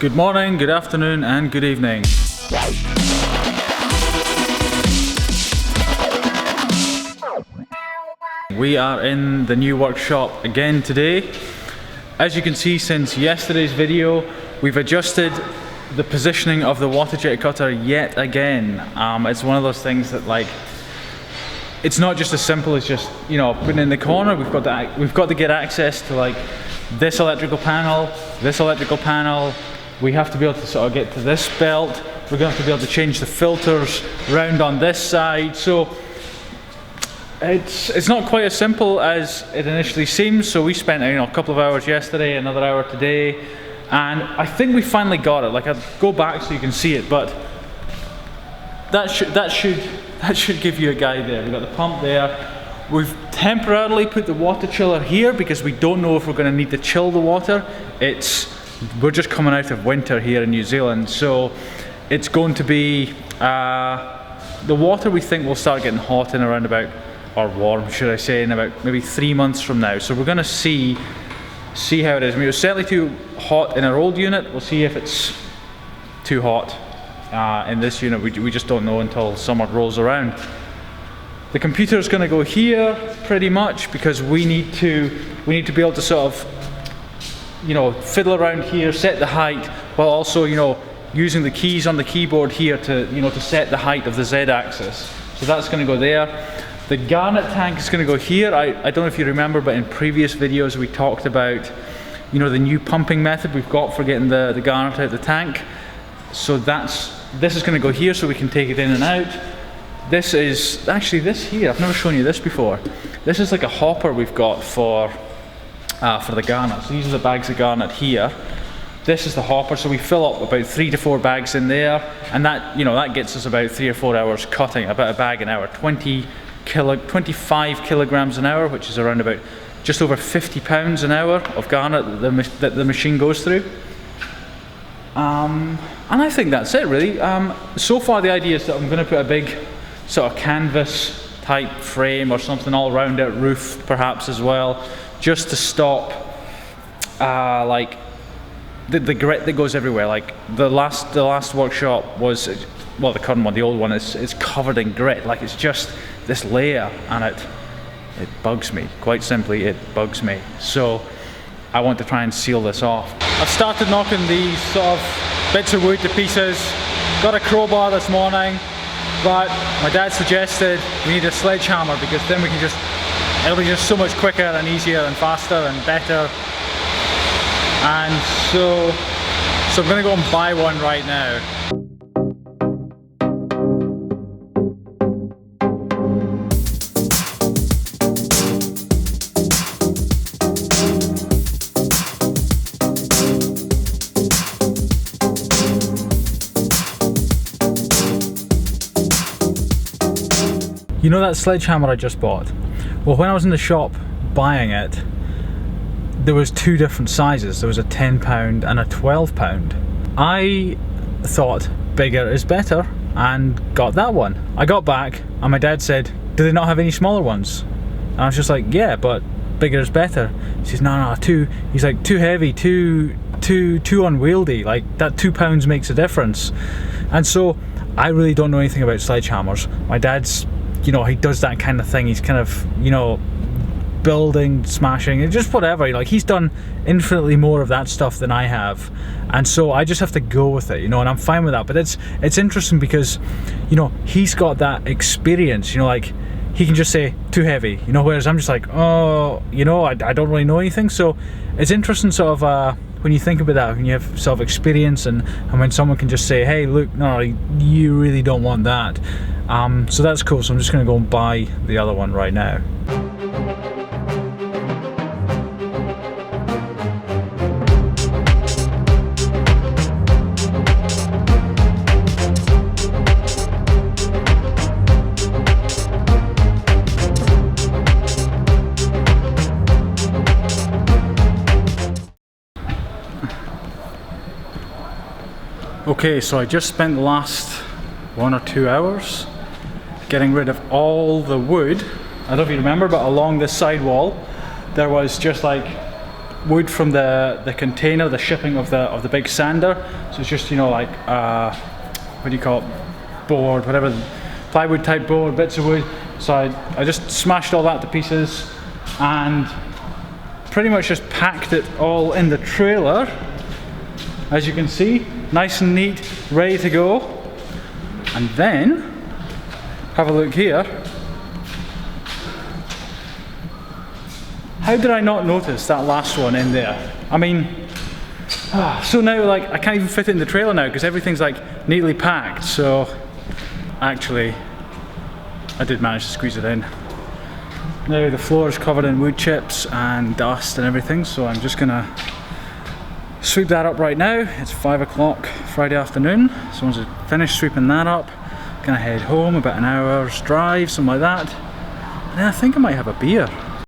Good morning, good afternoon, and good evening. We are in the new workshop again today. As you can see, since yesterday's video, we've adjusted the positioning of the water jet cutter yet again. It's one of those things that, like, it's not just as simple as just, you know, putting it in the corner. We've got to get access to, like, this electrical panel, this electrical panel. We have to be able to sort of get to this belt. We're going to have to be able to change the filters round on this side. So it's not quite as simple as it initially seems. So we spent, you know, a couple of hours yesterday, another hour today, and I think we finally got it. Like, I'll go back so you can see it, but that should give you a guide there. We've got the pump there. We've temporarily put the water chiller here because we don't know if we're going to need to chill the water. We're just coming out of winter here in New Zealand, so it's going to be the water we think will start getting hot in around about, or warm should I say, in about maybe 3 months from now. So we're going to see how it is. I mean, it was certainly too hot in our old unit. We'll see if it's too hot in this unit. We just don't know until summer rolls around. The computer is going to go here pretty much because we need to be able to sort of, you know, fiddle around here, set the height, while also, you know, using the keys on the keyboard here to, you know, to set the height of the Z-axis. So that's going to go there. The garnet tank is going to go here. I don't know if you remember, but in previous videos we talked about, you know, the new pumping method we've got for getting the garnet out of the tank. So this is going to go here so we can take it in and out. This is actually this here. I've never shown you this before. This is like a hopper we've got for the garnet. So these are the bags of garnet here. This is the hopper, so we fill up about 3 to 4 bags in there, and that, you know, that gets us about 3 or 4 hours cutting, about a bag an hour, 25 kilograms an hour, which is around about just over 50 pounds an hour of garnet that the machine goes through. And I think that's it really. So far the idea is that I'm going to put a big sort of canvas type frame or something all around it, roof perhaps as well, just to stop like the grit that goes everywhere. Like the last workshop was, well, the current one, the old one is covered in grit. Like, it's just this layer, and it bugs me. Quite simply, it bugs me. So I want to try and seal this off. I've started knocking these sort of bits of wood to pieces. Got a crowbar this morning, but my dad suggested we need a sledgehammer because then we can it'll be just so much quicker and easier and faster and better. And so I'm going to go and buy one right now. You know that sledgehammer I just bought? Well, when I was in the shop buying it, there was 2 different sizes. There was a 10 pound and a 12 pound. I thought bigger is better and got that one. I got back and my dad said, do they not have any smaller ones? And I was just like, yeah, but bigger is better. He says, no, he's like, too heavy, too unwieldy. Like, that 2 pounds makes a difference. And so I really don't know anything about sledgehammers. My dad's, you know, he does that kind of thing. He's kind of, you know, building, smashing, and just whatever. Like, he's done infinitely more of that stuff than I have, and so I just have to go with it, you know, and I'm fine with that. But it's interesting because, you know, he's got that experience, you know, like, he can just say too heavy, you know, whereas I'm just like, oh, you know, I don't really know anything. So it's interesting sort of when you think about that, when you have sort of experience, and when someone can just say, hey, look, no, you really don't want that. So that's cool. So I'm just going to go and buy the other one right now. Okay, so I just spent the last 1 or 2 hours getting rid of all the wood. I don't know if you remember, but along this side wall there was just like wood from the container, the shipping of the big sander. So it's just, you know, like what do you call it, board, whatever, plywood type board, bits of wood. So I just smashed all that to pieces and pretty much just packed it all in the trailer. As you can see, nice and neat, ready to go. And then, have a look here. How did I not notice that last one in there? I mean, so now like I can't even fit it in the trailer now because everything's like neatly packed. So actually, I did manage to squeeze it in. Now the floor is covered in wood chips and dust and everything, so I'm just gonna sweep that up right now. It's 5 o'clock Friday afternoon, so once I finish sweeping that up, I'm gonna head home, about an hour's drive, something like that. And then I think I might have a beer.